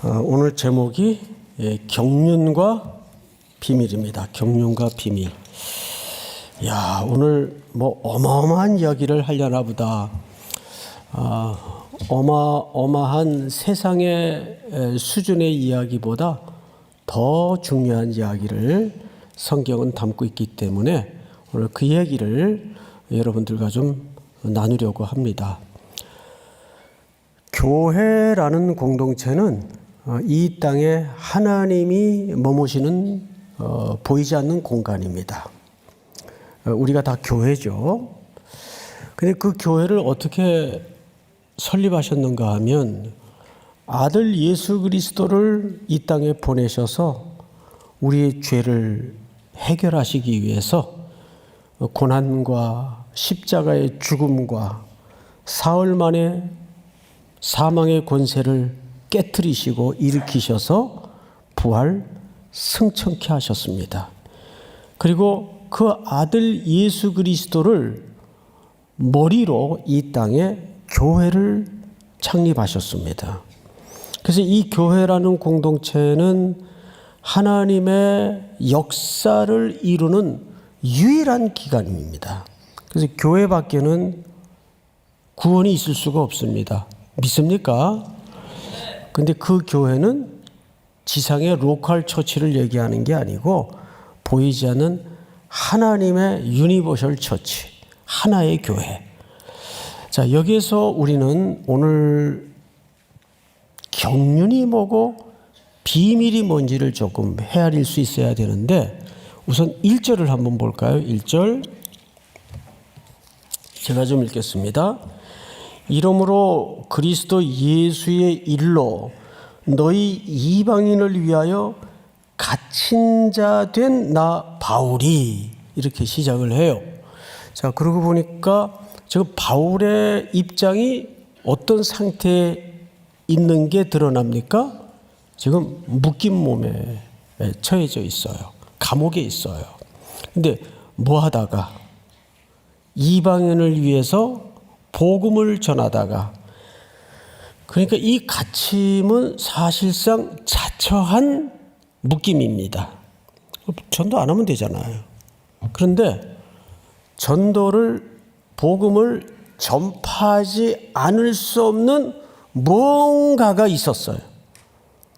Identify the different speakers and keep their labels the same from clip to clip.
Speaker 1: 오늘 제목이 경륜과 비밀입니다. 경륜과 비밀. 야, 오늘 뭐 어마어마한 이야기를 하려나 보다. 어마어마한 세상의 수준의 이야기보다 더 중요한 이야기를 성경은 담고 있기 때문에 오늘 그 얘기를 여러분들과 좀 나누려고 합니다. 교회라는 공동체는 이 땅에 하나님이 머무시는 보이지 않는 공간입니다. 우리가 다 교회죠. 근데 그 교회를 어떻게 설립하셨는가 하면 아들 예수 그리스도를 이 땅에 보내셔서 우리의 죄를 해결하시기 위해서 고난과 십자가의 죽음과 사흘 만에 사망의 권세를 깨트리시고 일으키셔서 부활 승천케 하셨습니다. 그리고 그 아들 예수 그리스도를 머리로 이 땅에 교회를 창립하셨습니다. 그래서 이 교회라는 공동체는 하나님의 역사를 이루는 유일한 기관입니다. 그래서 교회 밖에는 구원이 있을 수가 없습니다. 믿습니까? 근데 그 교회는 지상의 로컬 처치를 얘기하는 게 아니고 보이지 않는 하나님의 유니버셜 처치, 하나의 교회. 자, 여기에서 우리는 오늘 경륜이 뭐고 비밀이 뭔지를 조금 헤아릴 수 있어야 되는데 우선 1절을 한번 볼까요? 1절. 제가 좀 읽겠습니다. 이러므로 그리스도 예수의 일로 너희 이방인을 위하여 갇힌 자 된 나 바울이 이렇게 시작을 해요. 자, 그러고 보니까 지금 바울의 입장이 어떤 상태에 있는 게 드러납니까? 지금 묶인 몸에 처해져 있어요. 감옥에 있어요. 근데 뭐 하다가 이방인을 위해서 복음을 전하다가, 그러니까 이 갇힘은 사실상 자처한 묶임입니다. 전도 안 하면 되잖아요. 그런데 전도를, 복음을 전파하지 않을 수 없는 뭔가가 있었어요.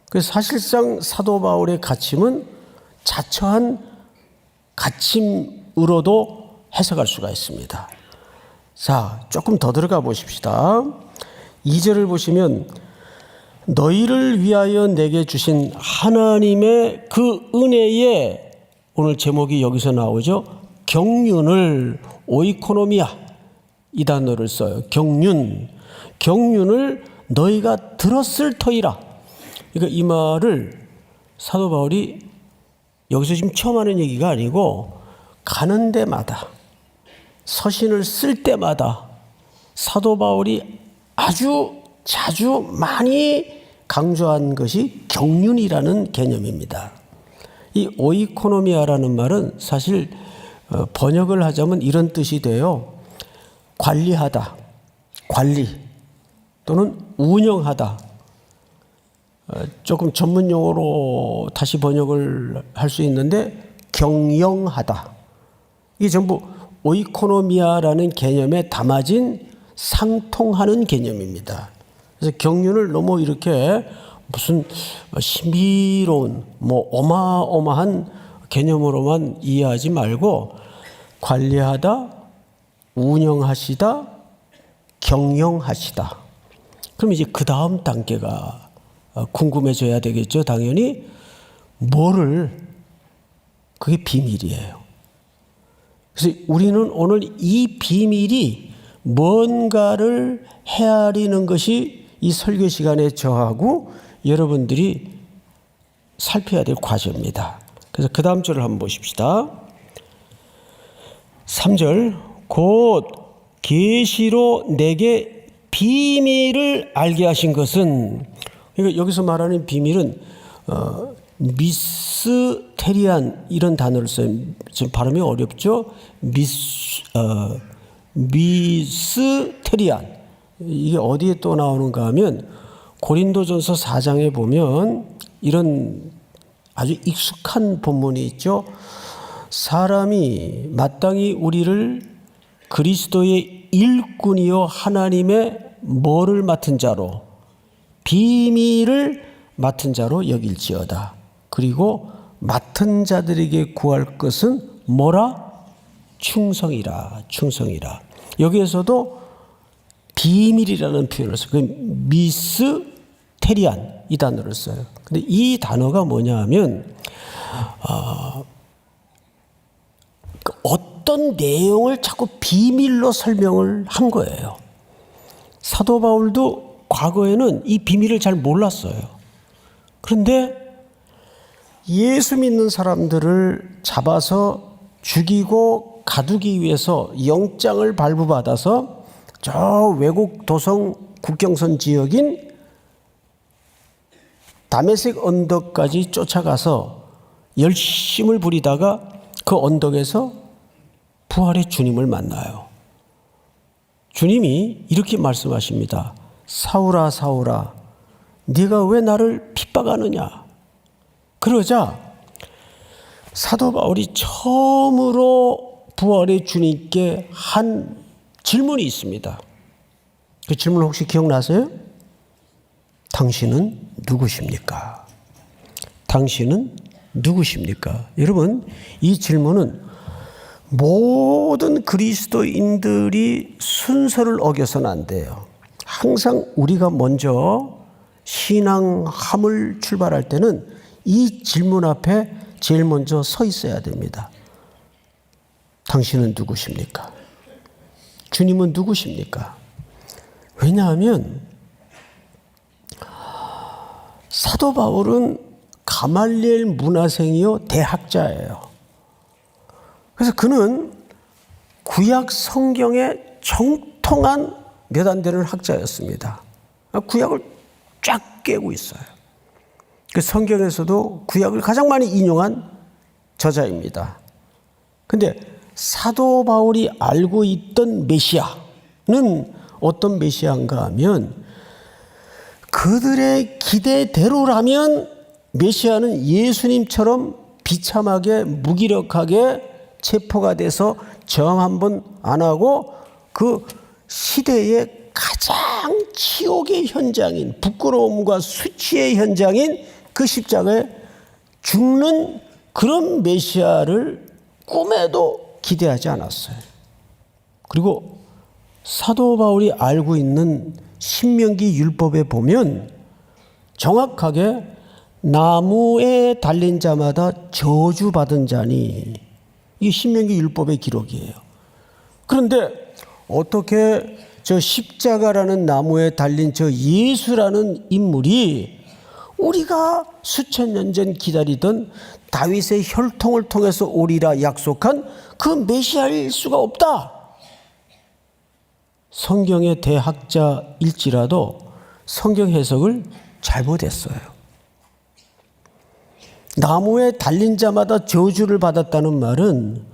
Speaker 1: 그래서 사실상 사도 바울의 갇힘은 자처한 갇힘으로도 해석할 수가 있습니다. 자, 조금 더 들어가 보십시다. 2절을 보시면 너희를 위하여 내게 주신 하나님의 그 은혜에, 오늘 제목이 여기서 나오죠. 경륜을, 오이코노미아 이 단어를 써요. 경륜을 너희가 들었을 터이라. 그러니까 이 말을 사도 바울이 여기서 지금 처음 하는 얘기가 아니고 가는 데마다, 서신을 쓸 때마다 사도 바울이 아주 자주 많이 강조한 것이 경륜이라는 개념입니다. 이 오이코노미아라는 말은 사실 번역을 하자면 이런 뜻이 돼요. 관리하다, 관리 또는 운영하다. 조금 전문 용어로 다시 번역을 할 수 있는데 경영하다. 이게 전부 오이코노미아라는 개념에 담아진 상통하는 개념입니다. 그래서 경륜을 너무 이렇게 무슨 신비로운 어마어마한 개념으로만 이해하지 말고 관리하다, 운영하시다, 경영하시다. 그럼 이제 그 다음 단계가 궁금해져야 되겠죠. 당연히 그게 비밀이에요. 그래서 우리는 오늘 이 비밀이 뭔가를 헤아리는 것이 이 설교 시간에 저하고 여러분들이 살펴야 될 과제입니다. 그래서 그 다음 절을 한번 보십시다. 3절. 곧 계시로 내게 비밀을 알게 하신 것은, 그러니까 여기서 말하는 비밀은 미스테리안 이런 단어를 써요. 지금 발음이 어렵죠? 미스테리안. 이게 어디에 또 나오는가 하면 고린도전서 4장에 보면 이런 아주 익숙한 본문이 있죠. 사람이 마땅히 우리를 그리스도의 일꾼이요 하나님의 뭐를 맡은 자로, 비밀을 맡은 자로 여길지어다. 그리고 맡은 자들에게 구할 것은 뭐라? 충성이라. 충성이라. 여기에서도 비밀이라는 표현을 써요. 그 미스테리안 이 단어를 써요. 근데 이 단어가 뭐냐 하면 어떤 내용을 자꾸 비밀로 설명을 한 거예요. 사도 바울도 과거에는 이 비밀을 잘 몰랐어요. 그런데 예수 믿는 사람들을 잡아서 죽이고 가두기 위해서 영장을 발부받아서 저 외국 도성 국경선 지역인 다메섹 언덕까지 쫓아가서 열심을 부리다가 그 언덕에서 부활의 주님을 만나요. 주님이 이렇게 말씀하십니다. 사울아 사울아 네가 왜 나를 핍박하느냐. 그러자 사도 바울이 처음으로 부활의 주님께 한 질문이 있습니다. 그 질문 혹시 기억나세요? 당신은 누구십니까? 당신은 누구십니까? 여러분, 이 질문은 모든 그리스도인들이 순서를 어겨서는 안 돼요. 항상 우리가 먼저 신앙함을 출발할 때는 이 질문 앞에 제일 먼저 서 있어야 됩니다. 당신은 누구십니까? 주님은 누구십니까? 왜냐하면 사도 바울은 가말리엘 문화생이요 대학자예요. 그래서 그는 구약 성경에 정통한 몇 안 되는 학자였습니다. 구약을 쫙 깨고 있어요. 그 성경에서도 구약을 가장 많이 인용한 저자입니다. 그런데 사도 바울이 알고 있던 메시아는 어떤 메시아인가 하면 그들의 기대대로라면 메시아는 예수님처럼 비참하게 무기력하게 체포가 돼서 정 한번 안 하고 그 시대의 가장 치욕의 현장인 부끄러움과 수치의 현장인 그 십자가에 죽는 그런 메시아를 꿈에도 기대하지 않았어요. 그리고 사도 바울이 알고 있는 신명기 율법에 보면 정확하게 나무에 달린 자마다 저주받은 자니, 이게 신명기 율법의 기록이에요. 그런데 어떻게 저 십자가라는 나무에 달린 저 예수라는 인물이 우리가 수천 년 전 기다리던 다윗의 혈통을 통해서 오리라 약속한 그 메시아일 수가 없다. 성경의 대학자일지라도 성경 해석을 잘못했어요. 나무에 달린 자마다 저주를 받았다는 말은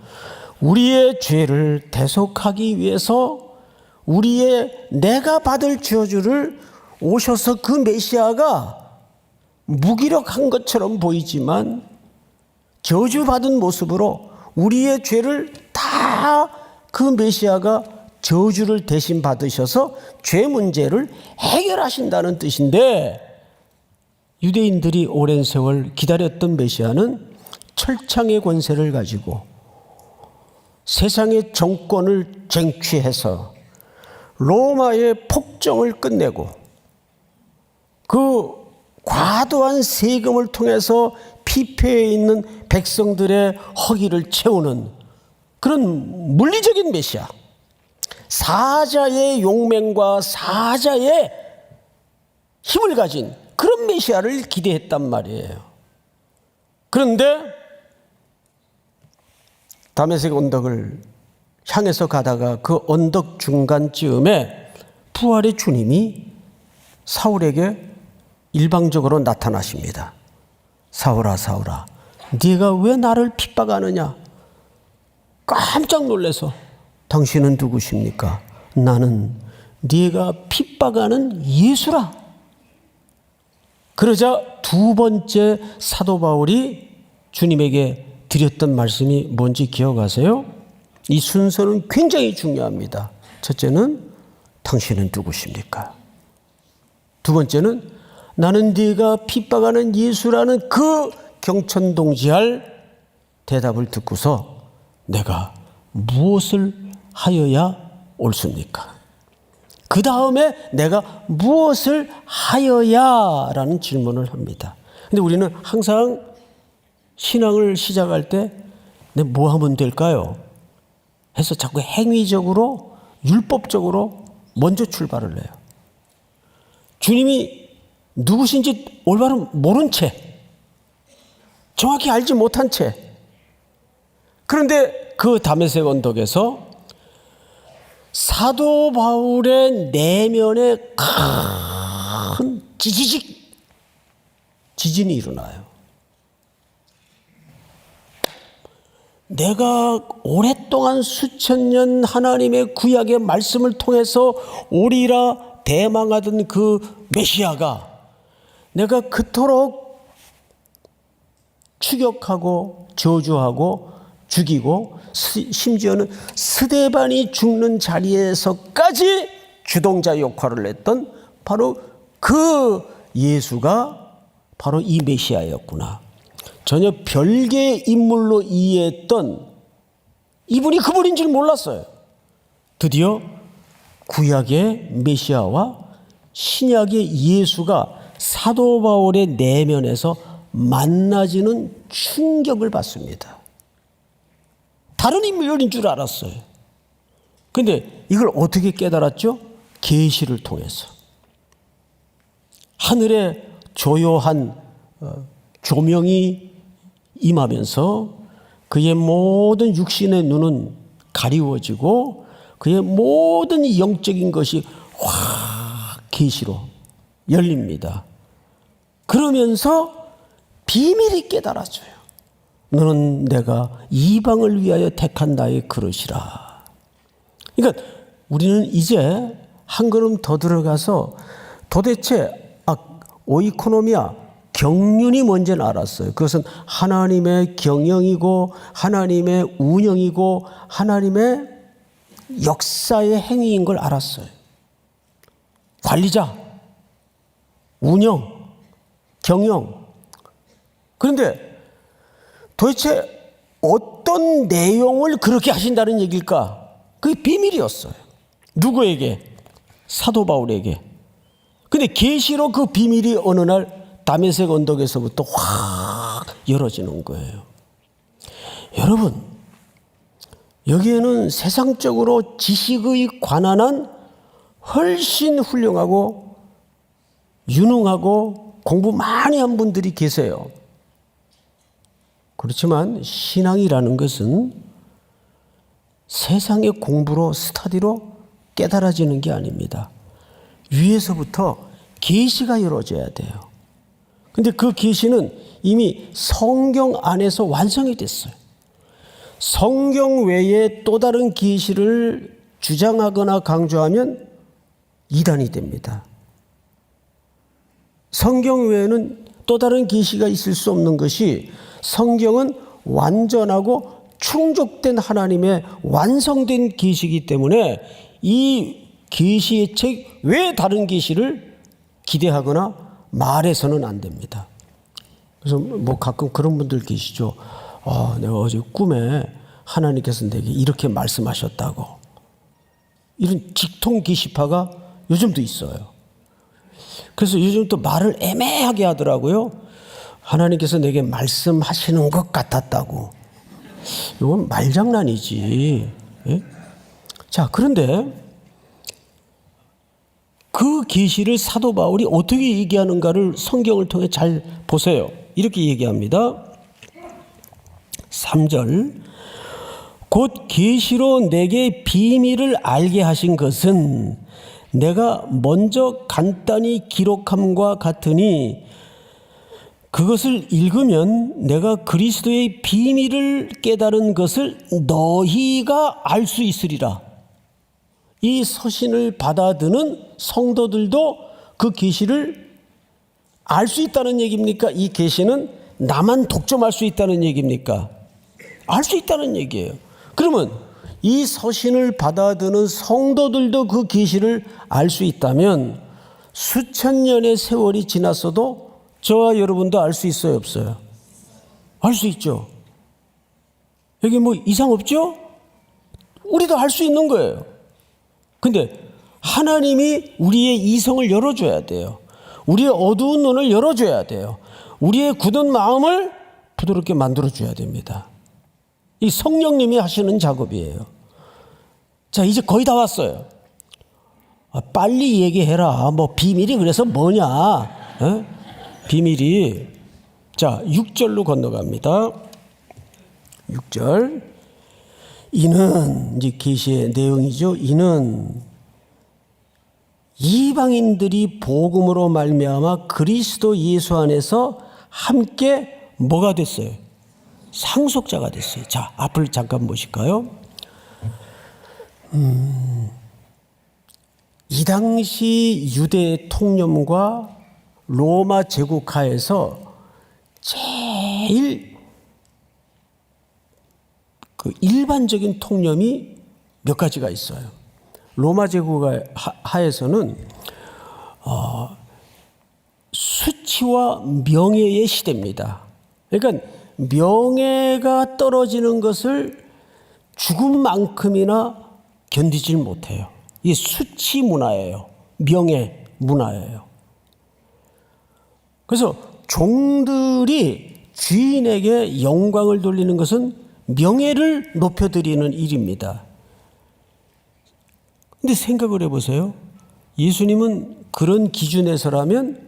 Speaker 1: 우리의 죄를 대속하기 위해서 우리의 내가 받을 저주를 오셔서 그 메시아가 무기력한 것처럼 보이지만 저주받은 모습으로 우리의 죄를 다 그 메시아가 저주를 대신 받으셔서 죄 문제를 해결하신다는 뜻인데, 유대인들이 오랜 세월 기다렸던 메시아는 철창의 권세를 가지고 세상의 정권을 쟁취해서 로마의 폭정을 끝내고 그 과도한 세금을 통해서 피폐해 있는 백성들의 허기를 채우는 그런 물리적인 메시아, 사자의 용맹과 사자의 힘을 가진 그런 메시아를 기대했단 말이에요. 그런데 다메섹 언덕을 향해서 가다가 그 언덕 중간쯤에 부활의 주님이 사울에게 일방적으로 나타나십니다. 사울아 사울아 네가 왜 나를 핍박하느냐. 깜짝 놀라서 당신은 누구십니까? 나는 네가 핍박하는 예수라. 그러자 두 번째 사도 바울이 주님에게 드렸던 말씀이 뭔지 기억하세요? 이 순서는 굉장히 중요합니다. 첫째는 당신은 누구십니까? 두 번째는 나는 네가 핍박하는 예수라는 그 경천동지할 대답을 듣고서 내가 무엇을 하여야 옳습니까? 그 다음에 내가 무엇을 하여야 라는 질문을 합니다. 근데 우리는 항상 신앙을 시작할 때 내가 뭐 하면 될까요? 해서 자꾸 행위적으로 율법적으로 먼저 출발을 해요. 주님이 누구신지 올바로 모른 채, 정확히 알지 못한 채. 그런데 그 다메섹 언덕에서 사도 바울의 내면에 큰 지진이 일어나요. 내가 오랫동안 수천 년 하나님의 구약의 말씀을 통해서 오리라 대망하던 그 메시아가 내가 그토록 추격하고 저주하고 죽이고 심지어는 스데반이 죽는 자리에서까지 주동자 역할을 했던 바로 그 예수가 바로 이 메시아였구나. 전혀 별개의 인물로 이해했던 이분이 그분인 줄 몰랐어요. 드디어 구약의 메시아와 신약의 예수가 사도 바울의 내면에서 만나지는 충격을 받습니다. 다른 인물인 줄 알았어요. 그런데 이걸 어떻게 깨달았죠? 계시를 통해서. 하늘에 조요한 조명이 임하면서 그의 모든 육신의 눈은 가리워지고 그의 모든 영적인 것이 확 계시로 열립니다. 그러면서 비밀이 깨달아져요. 너는 내가 이방을 위하여 택한 나의 그릇이라. 그러니까 우리는 이제 한 걸음 더 들어가서 도대체 오이코노미아 경륜이 뭔지는 알았어요. 그것은 하나님의 경영이고 하나님의 운영이고 하나님의 역사의 행위인 걸 알았어요. 관리자, 운영, 경영. 그런데 도대체 어떤 내용을 그렇게 하신다는 얘기일까? 그게 비밀이었어요. 누구에게? 사도 바울에게. 근데 계시로 그 비밀이 어느 날 다메섹 언덕에서부터 확 열어지는 거예요. 여러분, 여기에는 세상적으로 지식의 관한한 훨씬 훌륭하고 유능하고 공부 많이 한 분들이 계세요. 그렇지만 신앙이라는 것은 세상의 공부로 스터디로 깨달아지는 게 아닙니다. 위에서부터 계시가 이루어져야 돼요. 근데 그 계시는 이미 성경 안에서 완성이 됐어요. 성경 외에 또 다른 계시를 주장하거나 강조하면 이단이 됩니다. 성경 외에는 또 다른 계시가 있을 수 없는 것이 성경은 완전하고 충족된 하나님의 완성된 계시이기 때문에 이 계시의 책 외에 다른 계시를 기대하거나 말해서는 안 됩니다. 그래서 뭐 가끔 그런 분들 계시죠. 내가 어제 꿈에 하나님께서 내게 이렇게 말씀하셨다고. 이런 직통 계시파가 요즘도 있어요. 그래서 요즘 또 말을 애매하게 하더라고요. 하나님께서 내게 말씀하시는 것 같았다고. 이건 말장난이지. 예? 자, 그런데 그 계시를 사도 바울이 어떻게 얘기하는가를 성경을 통해 잘 보세요. 이렇게 얘기합니다. 3절. 곧 계시로 내게 비밀을 알게 하신 것은 내가 먼저 간단히 기록함과 같으니 그것을 읽으면 내가 그리스도의 비밀을 깨달은 것을 너희가 알 수 있으리라. 이 서신을 받아드는 성도들도 그 계시를 알 수 있다는 얘기입니까? 이 계시는 나만 독점할 수 있다는 얘기입니까? 알 수 있다는 얘기예요. 그러면 이 서신을 받아드는 성도들도 그 계시를 알 수 있다면 수천 년의 세월이 지났어도 저와 여러분도 알 수 있어요, 없어요? 알 수 있죠. 여기 뭐 이상 없죠? 우리도 알 수 있는 거예요. 근데 하나님이 우리의 이성을 열어줘야 돼요. 우리의 어두운 눈을 열어줘야 돼요. 우리의 굳은 마음을 부드럽게 만들어줘야 됩니다. 이 성령님이 하시는 작업이에요. 자, 이제 거의 다 왔어요. 빨리 얘기해라. 뭐 비밀이 그래서 뭐냐? 에? 비밀이. 자, 6절로 건너갑니다. 6절. 이는 이제 계시의 내용이죠. 이는 이방인들이 복음으로 말미암아 그리스도 예수 안에서 함께 뭐가 됐어요? 상속자가 됐어요. 자, 앞을 잠깐 보실까요? 이 당시 유대 통념과 로마 제국하에서 제일 그 일반적인 통념이 몇 가지가 있어요. 로마 제국하에서는 수치와 명예의 시대입니다. 그러니까 명예가 떨어지는 것을 죽음만큼이나 견디질 못해요. 이게 수치 문화예요. 명예 문화예요. 그래서 종들이 주인에게 영광을 돌리는 것은 명예를 높여드리는 일입니다. 근데 생각을 해보세요. 예수님은 그런 기준에서라면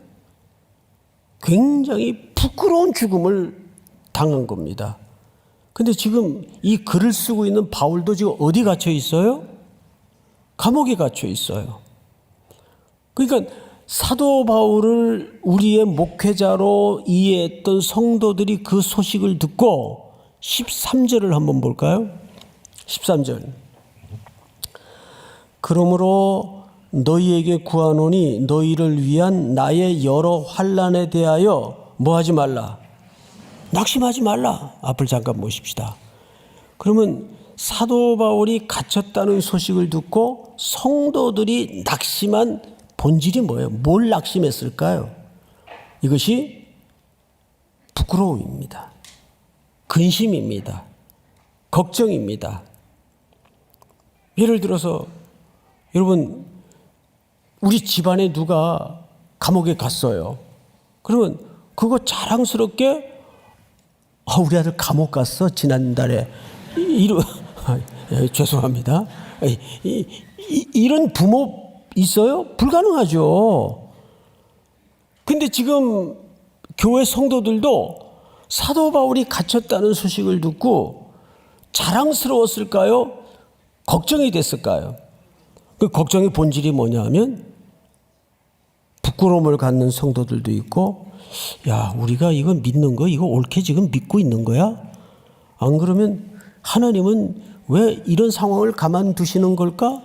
Speaker 1: 굉장히 부끄러운 죽음을 당한 겁니다. 근데 지금 이 글을 쓰고 있는 바울도 지금 어디 갇혀 있어요? 감옥에 갇혀 있어요. 그러니까 사도 바울을 우리의 목회자로 이해했던 성도들이 그 소식을 듣고 13절을 한번 볼까요? 13절. 그러므로 너희에게 구하노니 너희를 위한 나의 여러 환난에 대하여 뭐 하지 말라? 낙심하지 말라. 앞을 잠깐 보십시다. 그러면 사도 바울이 갇혔다는 소식을 듣고 성도들이 낙심한 본질이 뭐예요? 뭘 낙심했을까요? 이것이 부끄러움입니다. 근심입니다. 걱정입니다. 예를 들어서 여러분, 우리 집안에 누가 감옥에 갔어요. 그러면 그거 자랑스럽게 우리 아들 감옥 갔어 지난달에 죄송합니다. 이런 부모 있어요? 불가능하죠. 근데 지금 교회 성도들도 사도 바울이 갇혔다는 소식을 듣고 자랑스러웠을까요? 걱정이 됐을까요? 그 걱정의 본질이 뭐냐 하면 부끄러움을 갖는 성도들도 있고, 야, 우리가 이거 믿는 거 이거 옳게 지금 믿고 있는 거야? 안 그러면 하나님은 왜 이런 상황을 가만두시는 걸까?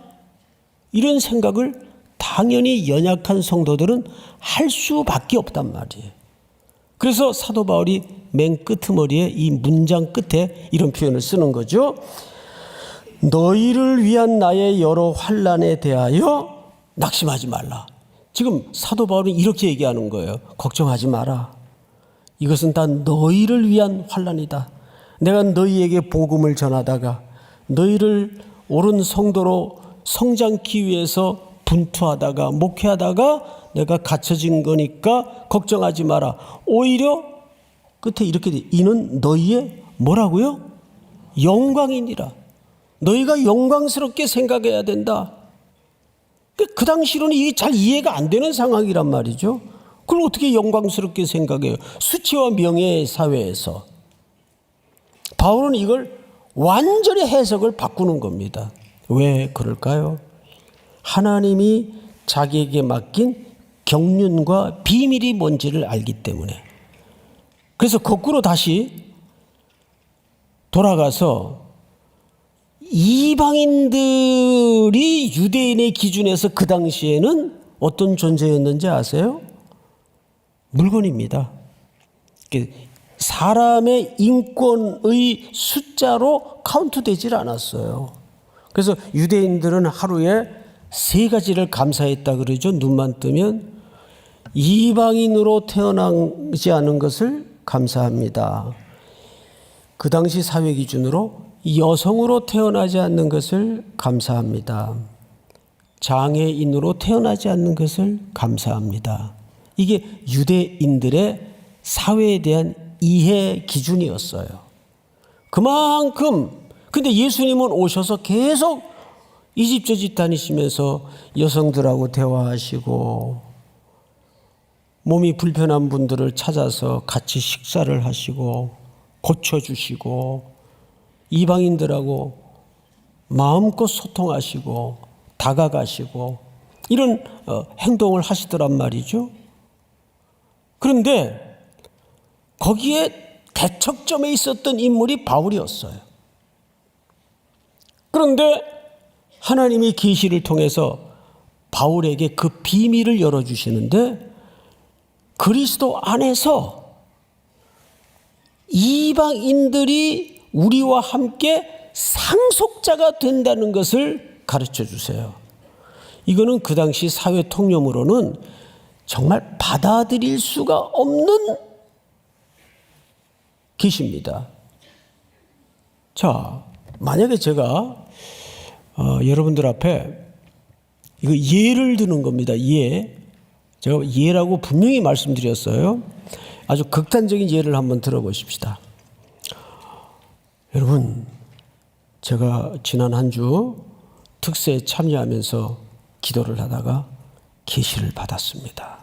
Speaker 1: 이런 생각을 당연히 연약한 성도들은 할 수밖에 없단 말이에요. 그래서 사도 바울이 맨 끄트머리에 이 문장 끝에 이런 표현을 쓰는 거죠. 너희를 위한 나의 여러 환난에 대하여 낙심하지 말라. 지금 사도 바울은 이렇게 얘기하는 거예요. 걱정하지 마라. 이것은 다 너희를 위한 환난이다. 내가 너희에게 복음을 전하다가 너희를 옳은 성도로 성장케 위해서 분투하다가 목회하다가 내가 갇혀진 거니까 걱정하지 마라. 오히려 끝에 이렇게 돼. 이는 너희의 뭐라고요? 영광이니라. 너희가 영광스럽게 생각해야 된다. 그 당시로는 이게 잘 이해가 안 되는 상황이란 말이죠. 그걸 어떻게 영광스럽게 생각해요? 수치와 명예의 사회에서. 바울은 이걸 완전히 해석을 바꾸는 겁니다. 왜 그럴까요? 하나님이 자기에게 맡긴 경륜과 비밀이 뭔지를 알기 때문에. 그래서 거꾸로 다시 돌아가서 이방인들이 유대인의 기준에서 그 당시에는 어떤 존재였는지 아세요? 물건입니다. 사람의 인권의 숫자로 카운트되질 않았어요. 그래서 유대인들은 하루에 3가지를 감사했다 그러죠. 눈만 뜨면 이방인으로 태어나지 않은 것을 감사합니다. 그 당시 사회 기준으로 여성으로 태어나지 않는 것을 감사합니다. 장애인으로 태어나지 않는 것을 감사합니다. 이게 유대인들의 사회에 대한 이해 기준이었어요. 그만큼 근데 예수님은 오셔서 계속 이 집 저 집 다니시면서 여성들하고 대화하시고 몸이 불편한 분들을 찾아서 같이 식사를 하시고 고쳐주시고 이방인들하고 마음껏 소통하시고 다가가시고 이런 행동을 하시더란 말이죠. 그런데 거기에 대척점에 있었던 인물이 바울이었어요. 그런데 하나님이 계시를 통해서 바울에게 그 비밀을 열어주시는데 그리스도 안에서 이방인들이 우리와 함께 상속자가 된다는 것을 가르쳐 주세요. 이거는 그 당시 사회 통념으로는 정말 받아들일 수가 없는 계시입니다. 자, 만약에 제가 여러분들 앞에 이거 예를 드는 겁니다. 제가 예라고 분명히 말씀드렸어요. 아주 극단적인 예를 한번 들어보십시다. 여러분, 제가 지난 한 주 특세에 참여하면서 기도를 하다가 계시를 받았습니다.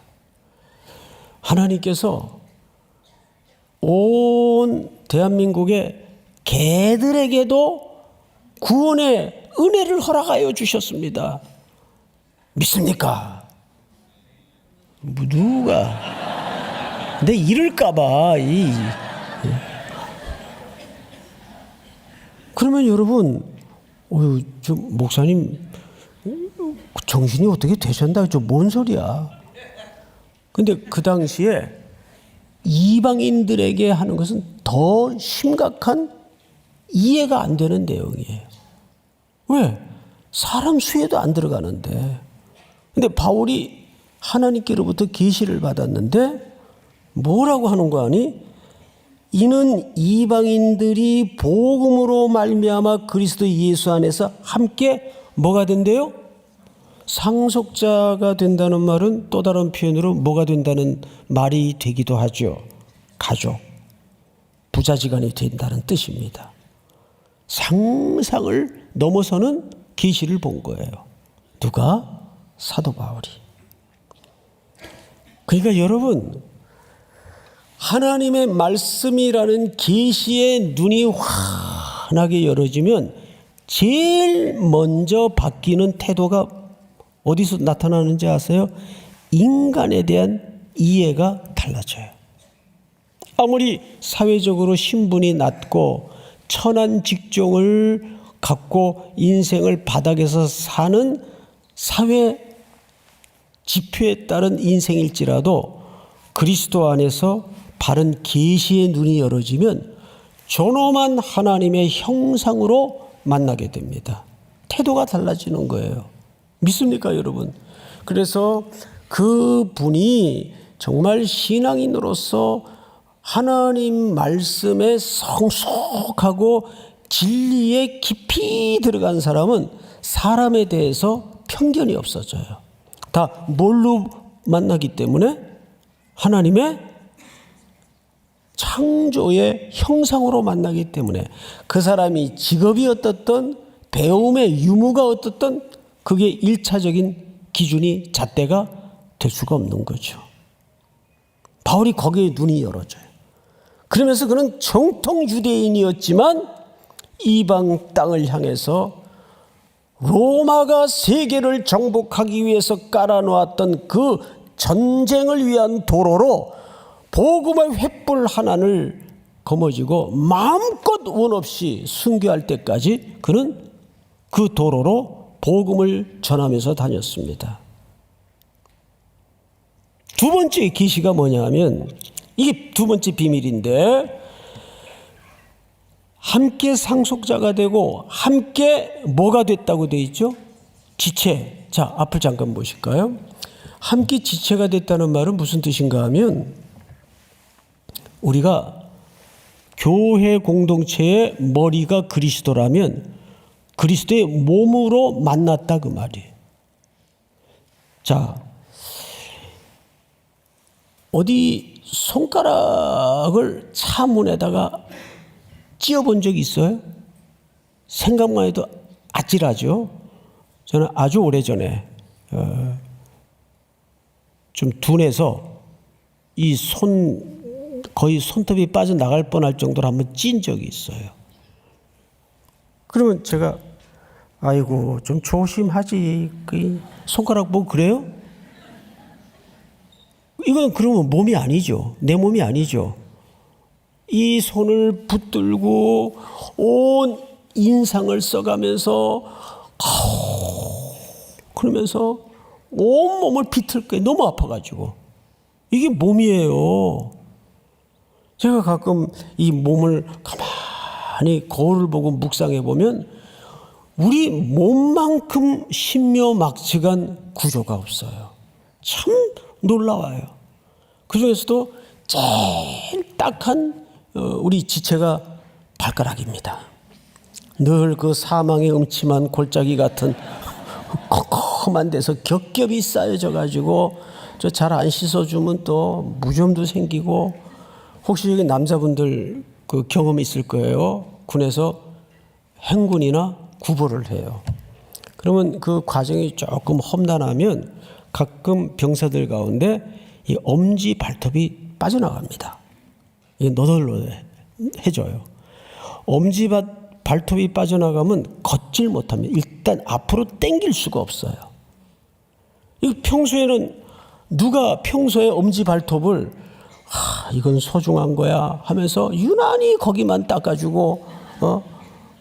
Speaker 1: 하나님께서 온 대한민국의 개들에게도 구원의 은혜를 허락하여 주셨습니다. 믿습니까? 누가 내 이럴까봐 그러면 여러분 저 목사님 정신이 어떻게 되셨나? 저 뭔 소리야? 근데 그 당시에 이방인들에게 하는 것은 더 심각한 이해가 안 되는 내용이에요. 왜? 사람 수에도 안 들어가는데. 근데 바울이 하나님께로부터 계시를 받았는데 뭐라고 하는 거 아니? 이는 이방인들이 복음으로 말미암아 그리스도 예수 안에서 함께 뭐가 된대요? 상속자가 된다는 말은 또 다른 표현으로 뭐가 된다는 말이 되기도 하죠. 가족, 부자지간이 된다는 뜻입니다. 상상을 넘어서는 계시를 본 거예요. 누가? 사도 바울이. 그러니까 여러분, 하나님의 말씀이라는 계시의 눈이 환하게 열어지면 제일 먼저 바뀌는 태도가 어디서 나타나는지 아세요? 인간에 대한 이해가 달라져요. 아무리 사회적으로 신분이 낮고 천한 직종을 갖고 인생을 바닥에서 사는 사회 지표에 따른 인생일지라도 그리스도 안에서 바른 계시의 눈이 열어지면 존엄한 하나님의 형상으로 만나게 됩니다. 태도가 달라지는 거예요. 믿습니까, 여러분? 그래서 그 분이 정말 신앙인으로서 하나님 말씀에 성숙하고 진리에 깊이 들어간 사람은 사람에 대해서 편견이 없어져요. 다 뭘로 만나기 때문에? 하나님의 창조의 형상으로 만나기 때문에 그 사람이 직업이 어떻든 배움의 유무가 어떻든 그게 1차적인 기준이 잣대가 될 수가 없는 거죠. 바울이 거기에 눈이 열어져요. 그러면서 그는 정통 유대인이었지만 이방 땅을 향해서 로마가 세계를 정복하기 위해서 깔아놓았던 그 전쟁을 위한 도로로 복음의 횃불 하나를 거머쥐고 마음껏 원 없이 순교할 때까지 그는 그 도로로 복음을 전하면서 다녔습니다. 두 번째 계시가 뭐냐면, 이게 두 번째 비밀인데, 함께 상속자가 되고 함께 뭐가 됐다고 되어 있죠? 지체. 자, 앞을 잠깐 보실까요? 함께 지체가 됐다는 말은 무슨 뜻인가 하면, 우리가 교회 공동체의 머리가 그리스도라면 그리스도의 몸으로 만났다 그 말이에요. 자, 어디 손가락을 차 문에다가 찧어본 적 있어요? 생각만 해도 아찔하죠. 저는 아주 오래전에 좀 둔해서 이 거의 손톱이 빠져나갈 뻔할 정도로 한번 찐 적이 있어요. 그러면 제가 아이고 좀 조심하지, 그 손가락 보고 그래요? 이건 그러면 몸이 아니죠. 내 몸이 아니죠. 이 손을 붙들고 온 인상을 써가면서 그러면서 온몸을 비틀 거예요. 너무 아파가지고. 이게 몸이에요. 제가 가끔 이 몸을 가만히 거울을 보고 묵상해 보면 우리 몸만큼 신묘막측한 구조가 없어요. 참 놀라워요. 그 중에서도 제일 딱한 우리 지체가 발가락입니다. 늘 그 사망의 음침한 골짜기 같은 컴컴한 데서 겹겹이 쌓여져 가지고 저 잘 안 씻어주면 또 무좀도 생기고, 혹시 여기 남자분들 그 경험 있을 거예요. 군에서 행군이나 구보를 해요. 그러면 그 과정이 조금 험난하면 가끔 병사들 가운데 이 엄지 발톱이 빠져나갑니다. 이게 너덜너덜해져요. 엄지 발톱이 빠져나가면 걷질 못하면 일단 앞으로 당길 수가 없어요. 이 평소에는 누가 평소에 엄지 발톱을 이건 소중한 거야 하면서 유난히 거기만 닦아주고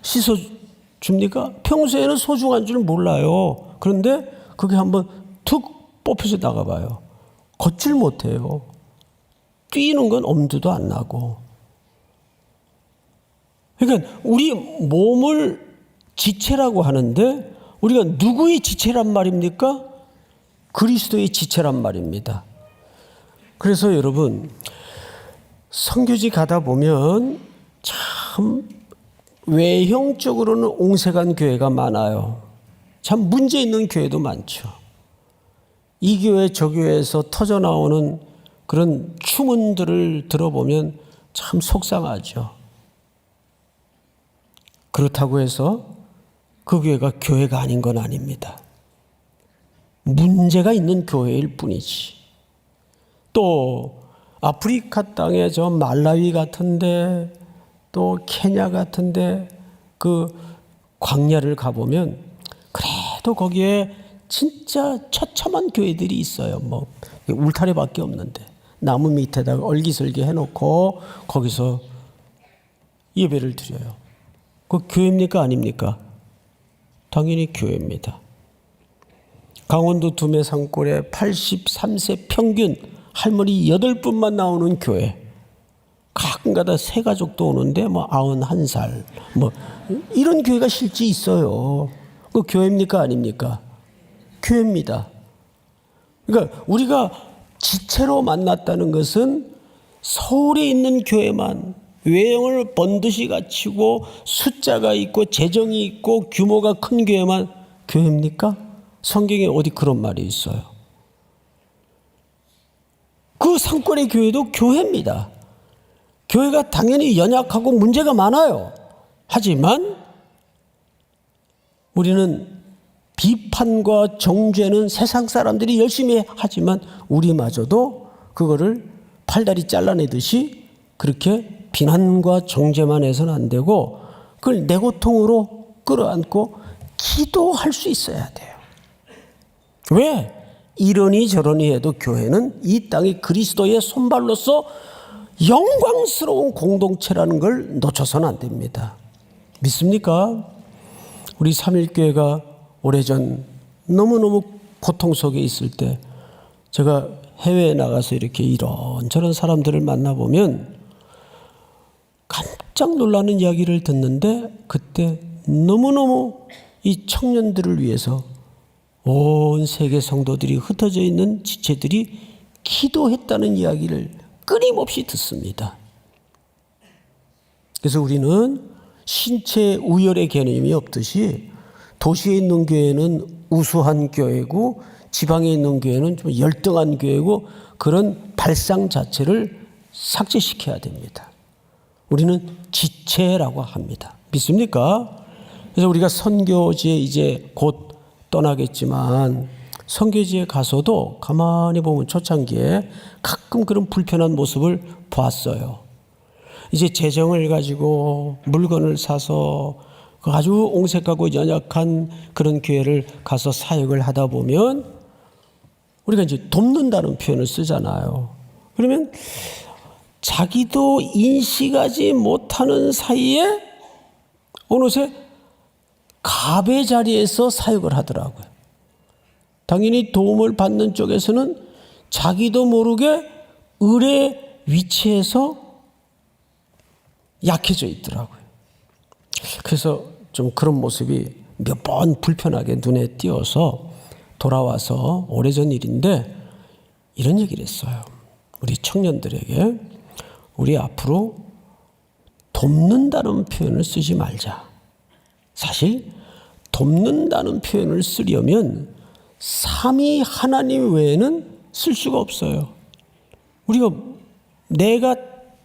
Speaker 1: 씻어줍니까? 평소에는 소중한 줄 몰라요. 그런데 그게 한번 툭 뽑혀서 나가봐요. 걷질 못해요. 뛰는 건 엄두도 안 나고. 그러니까 우리 몸을 지체라고 하는데 우리가 누구의 지체란 말입니까? 그리스도의 지체란 말입니다. 그래서 여러분, 선교지 가다 보면 참 외형적으로는 옹색한 교회가 많아요. 참 문제 있는 교회도 많죠. 이 교회 저 교회에서 터져 나오는 그런 추문들을 들어보면 참 속상하죠. 그렇다고 해서 그 교회가 교회가 아닌 건 아닙니다. 문제가 있는 교회일 뿐이지. 또 아프리카 땅에 저 말라위 같은데 또 케냐 같은데 그 광야를 가보면 그래도 거기에 진짜 처참한 교회들이 있어요. 뭐 울타리밖에 없는데 나무 밑에다가 얼기설기 해놓고 거기서 예배를 드려요. 그 교회입니까 아닙니까? 당연히 교회입니다. 강원도 두메 산골에 83세 평균 할머니 8분만 나오는 교회. 가끔가다 새 가족도 오는데 뭐 91살 뭐 이런 교회가 실제 있어요. 그 교회입니까 아닙니까? 교회입니다. 그러니까 우리가 지체로 만났다는 것은 서울에 있는 교회만 외형을 번듯이 갖추고 숫자가 있고 재정이 있고 규모가 큰 교회만 교회입니까? 성경에 어디 그런 말이 있어요? 그 산골의 교회도 교회입니다. 교회가 당연히 연약하고 문제가 많아요. 하지만 우리는 비판과 정죄는 세상 사람들이 열심히 하지만 우리마저도 그거를 팔다리 잘라내듯이 그렇게 비난과 정죄만 해서는 안 되고 그걸 내 고통으로 끌어안고 기도할 수 있어야 돼요. 왜? 이러니 저러니 해도 교회는 이 땅이 그리스도의 손발로서 영광스러운 공동체라는 걸 놓쳐서는 안 됩니다. 믿습니까? 우리 삼일교회가 오래전 너무너무 고통 속에 있을 때 제가 해외에 나가서 이렇게 이런저런 사람들을 만나보면 깜짝 놀라는 이야기를 듣는데, 그때 너무너무 이 청년들을 위해서 온 세계 성도들이 흩어져 있는 지체들이 기도했다는 이야기를 끊임없이 듣습니다. 그래서 우리는 신체 우열의 개념이 없듯이 도시에 있는 교회는 우수한 교회고 지방에 있는 교회는 좀 열등한 교회고, 그런 발상 자체를 삭제시켜야 됩니다. 우리는 지체라고 합니다. 믿습니까? 그래서 우리가 선교지에 이제 곧 떠나겠지만, 선교지에 가서도 가만히 보면 초창기에 가끔 그런 불편한 모습을 봤어요. 이제 재정을 가지고 물건을 사서 아주 옹색하고 연약한 그런 교회를 가서 사역을 하다 보면 우리가 이제 돕는다는 표현을 쓰잖아요. 그러면 자기도 인식하지 못하는 사이에 어느새 갑의 자리에서 사역을 하더라고요. 당연히 도움을 받는 쪽에서는 자기도 모르게 을의 위치에서 약해져 있더라고요. 그래서 좀 그런 모습이 몇 번 불편하게 눈에 띄어서 돌아와서 오래전 일인데 이런 얘기를 했어요. 우리 청년들에게 우리 앞으로 돕는다는 표현을 쓰지 말자. 사실 돕는다는 표현을 쓰려면 삼위 하나님 외에는 쓸 수가 없어요. 우리가 내가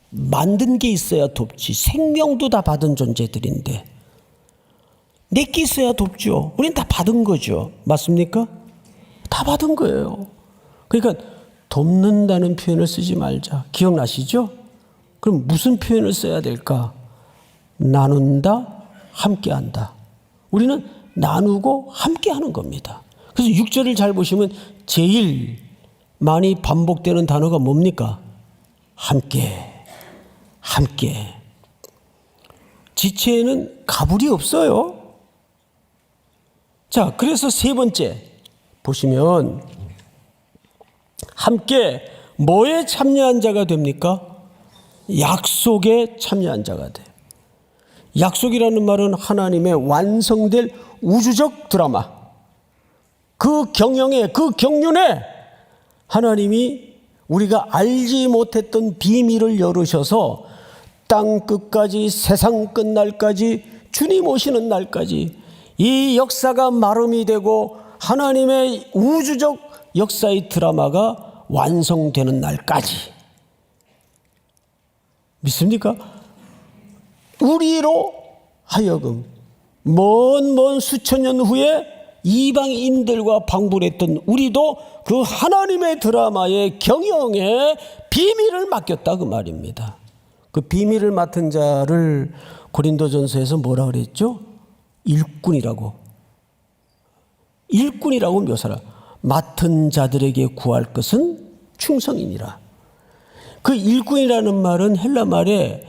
Speaker 1: 만든 게 있어야 돕지. 생명도 다 받은 존재들인데 내게 있어야 돕죠. 우린 다 받은 거죠. 맞습니까? 다 받은 거예요. 그러니까 돕는다는 표현을 쓰지 말자. 기억나시죠? 그럼 무슨 표현을 써야 될까? 나눈다, 함께한다. 우리는 나누고 함께하는 겁니다. 그래서 6절을 잘 보시면 제일 많이 반복되는 단어가 뭡니까? 함께. 함께. 지체에는 가불이 없어요. 자, 그래서 세 번째 보시면 함께 뭐에 참여한 자가 됩니까? 약속에 참여한 자가 돼요. 약속이라는 말은 하나님의 완성될 우주적 드라마, 그 경영에, 그 경륜에 하나님이 우리가 알지 못했던 비밀을 열으셔서 땅 끝까지, 세상 끝날까지, 주님 오시는 날까지 이 역사가 마름이 되고 하나님의 우주적 역사의 드라마가 완성되는 날까지. 믿습니까? 우리로 하여금 먼 수천 년 후에 이방인들과 방불했던 우리도 그 하나님의 드라마의 경영에 비밀을 맡겼다, 그 말입니다. 그 비밀을 맡은 자를 고린도전서에서 뭐라 그랬죠? 일꾼이라고 묘사라. 맡은 자들에게 구할 것은 충성이니라. 그 일꾼이라는 말은 헬라 말에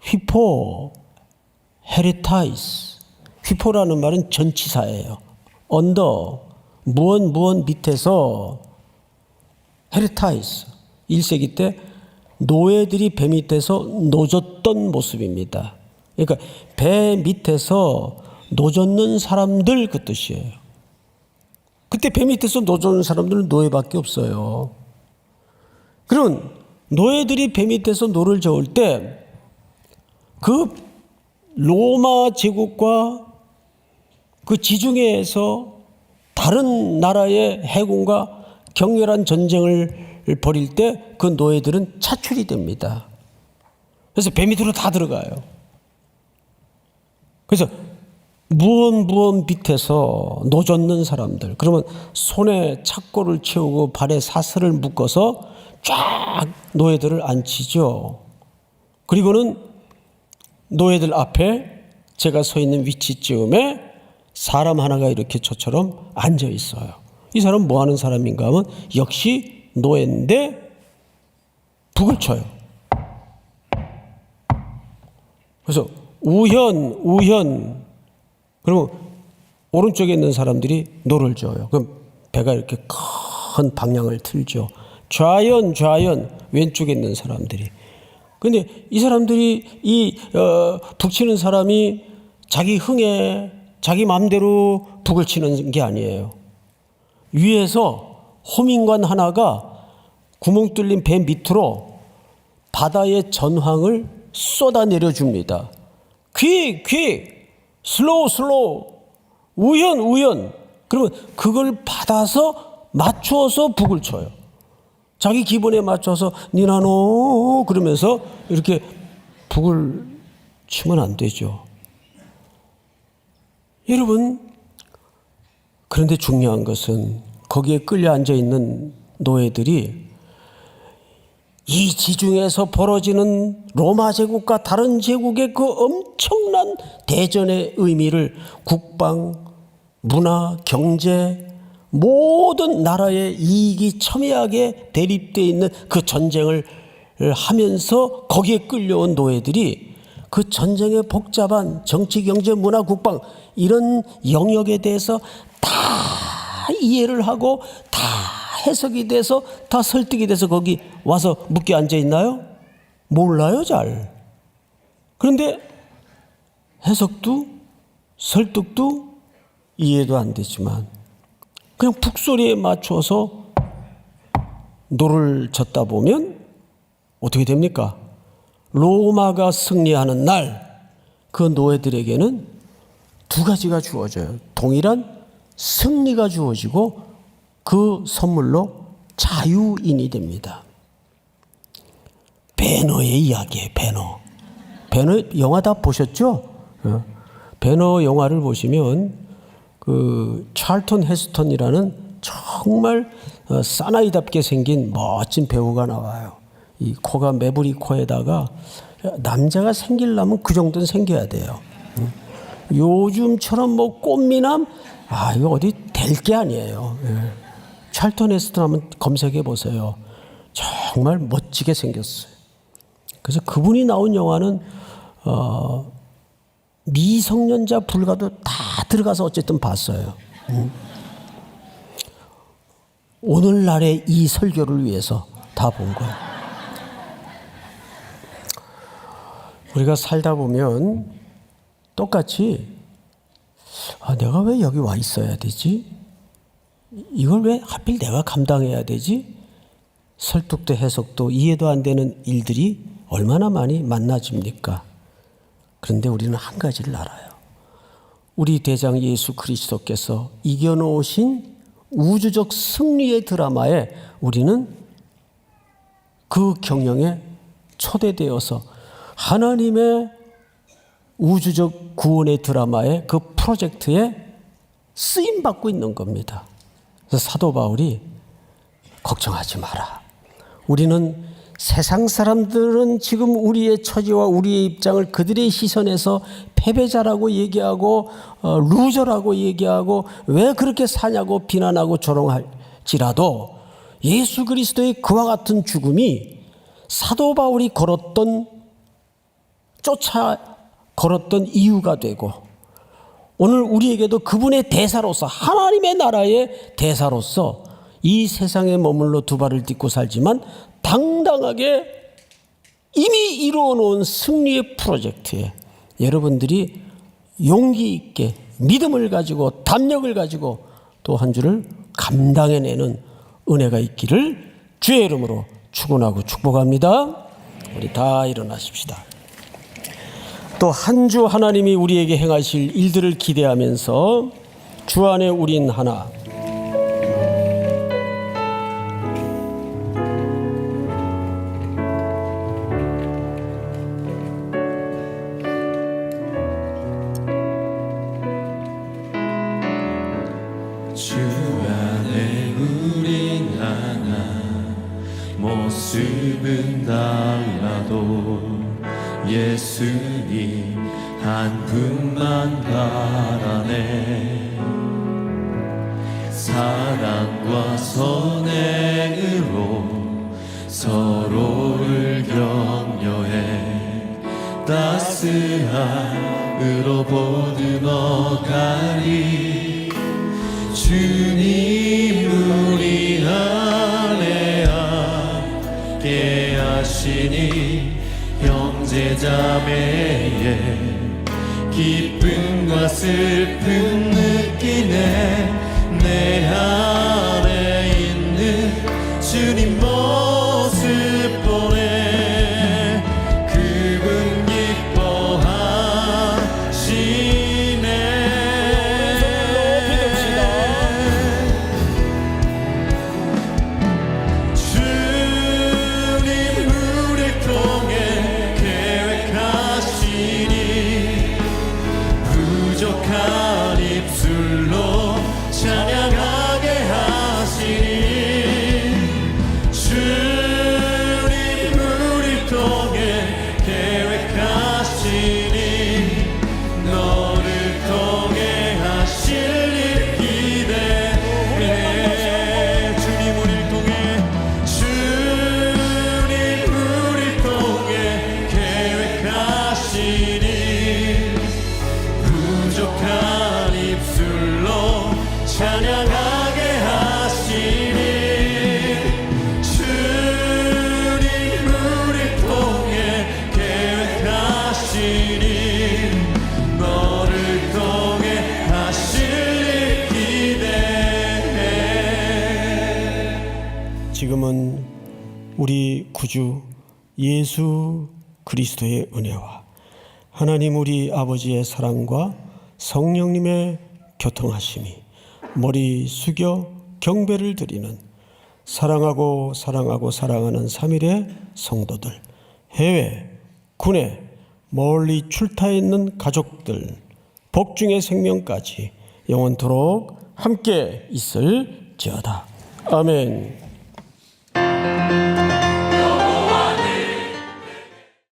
Speaker 1: 휘포, 헤레타이스. 휘포라는 말은 전치사예요. 언더, 무언 밑에서. 헤레타이스. 1세기 때 노예들이 배 밑에서 노젓던 모습입니다. 그러니까 배 밑에서 노젓는 사람들, 그 뜻이에요. 그때 배 밑에서 노젓는 사람들은 노예밖에 없어요. 그런 노예들이 배 밑에서 노를 저을 때 그 로마 제국과 그 지중해에서 다른 나라의 해군과 격렬한 전쟁을 벌일 때 그 노예들은 차출이 됩니다. 그래서 배 밑으로 다 들어가요. 그래서 무언 밑에서 노젓는 사람들, 그러면 손에 착고를 채우고 발에 사슬을 묶어서 쫙 노예들을 앉히죠. 그리고는 노예들 앞에 제가 서 있는 위치쯤에 사람 하나가 이렇게 저처럼 앉아 있어요. 이 사람은 뭐 하는 사람인가 하면 역시 노예인데 북을 쳐요. 그래서 우현 그러면 오른쪽에 있는 사람들이 노를 저어요. 그럼 배가 이렇게 방향을 틀죠. 좌연 왼쪽에 있는 사람들이. 근데 이 사람들이 북 치는 사람이 자기 흥에 자기 마음대로 북을 치는 게 아니에요. 위에서 호민관 하나가 구멍 뚫린 배 밑으로 바다의 전황을 쏟아내려 줍니다. 퀵 슬로우 우연. 그러면 그걸 받아서 맞추어서 북을 쳐요. 자기 기본에 맞춰서 니나노 그러면서 이렇게 북을 치면 안 되죠. 여러분, 그런데 중요한 것은 거기에 끌려 앉아 있는 노예들이 이 지중해에서 벌어지는 로마 제국과 다른 제국의 그 엄청난 대전의 의미를 국방, 문화, 경제, 모든 나라의 이익이 첨예하게 대립되어 있는 그 전쟁을 하면서 거기에 끌려온 노예들이 그 전쟁의 복잡한 정치, 경제, 문화, 국방 이런 영역에 대해서 다 이해를 하고 다 해석이 돼서 다 설득이 돼서 거기 와서 묻게 앉아 있나요? 몰라요, 잘. 그런데 해석도 설득도 이해도 안 되지만 그냥 북소리에 맞춰서 노를 젓다 보면 어떻게 됩니까? 로마가 승리하는 날 그 노예들에게는 두 가지가 주어져요. 동일한 승리가 주어지고 그 선물로 자유인이 됩니다. 배너의 이야기예요. 배너 영화 다 보셨죠? 배너 영화를 보시면 그 찰턴 헤스턴이라는 정말 사나이답게 생긴 멋진 배우가 나와요. 이 코가 매부리 코에다가 남자가 생기려면 그 정도는 생겨야 돼요. 요즘처럼 뭐 꽃미남 이거 어디 될 게 아니에요. 찰턴 헤스턴 한번 검색해 보세요. 정말 멋지게 생겼어요. 그래서 그분이 나온 영화는 미성년자 불가도 다 들어가서 어쨌든 봤어요. 오늘날의 이 설교를 위해서 다 본 거예요. 우리가 살다 보면 똑같이 내가 왜 여기 와 있어야 되지? 이걸 왜 하필 내가 감당해야 되지? 설득도 해석도 이해도 안 되는 일들이 얼마나 많이 만나집니까? 그런데 우리는 한 가지를 알아요. 우리 대장 예수 그리스도께서 이겨놓으신 우주적 승리의 드라마에 우리는 그 경영에 초대되어서 하나님의 우주적 구원의 드라마의 그 프로젝트에 쓰임받고 있는 겁니다. 그래서 사도 바울이 걱정하지 마라. 우리는 세상 사람들은 지금 우리의 처지와 우리의 입장을 그들의 시선에서 패배자라고 얘기하고 루저라고 얘기하고 왜 그렇게 사냐고 비난하고 조롱할지라도 예수 그리스도의 그와 같은 죽음이 사도 바울이 걸었던 이유가 되고 오늘 우리에게도 그분의 대사로서 하나님의 나라의 대사로서 이 세상에 머물러 두 발을 딛고 살지만 당당하게 이미 이루어놓은 승리의 프로젝트에 여러분들이 용기 있게 믿음을 가지고 담력을 가지고 또 한 주를 감당해내는 은혜가 있기를 주의 이름으로 축원하고 축복합니다. 우리 다 일어나십시다. 또 한 주 하나님이 우리에게 행하실 일들을 기대하면서 주 안에 우린 하나
Speaker 2: 주 안에 우린 하나 모습은 달라도 예수님 한 분만 바라네. 사랑과 선행으로 서로를 격려해 따스함으로 보듬어가리. 주님 우리 하시니 형제자매의 기쁨과 슬픔 느끼네. 내 안에 있는 주님 모습 보네. 그분 기뻐하시네. 주님 우리를 통해 계획하시니 부족한 입술로 찬양하게 하시니. 주님 우리를 통해 계획하시니 너를 통해 하실 일 기대해. 주님 우리를 통해 계획하시니 부족한 입술로 찬양하게 하시니. 주님 우리를 통해 계획하시니 너를 통해 하실 일 기대해.
Speaker 1: 지금은 우리 구주 예수 그리스도의 은혜와 하나님 우리 아버지의 사랑과 성령님의 교통하심이 머리 숙여 경배를 드리는 사랑하고 사랑하는 3일의 성도들, 해외, 국내, 멀리 출타해 있는 가족들, 복중의 생명까지 영원토록 함께 있을지어다. 아멘.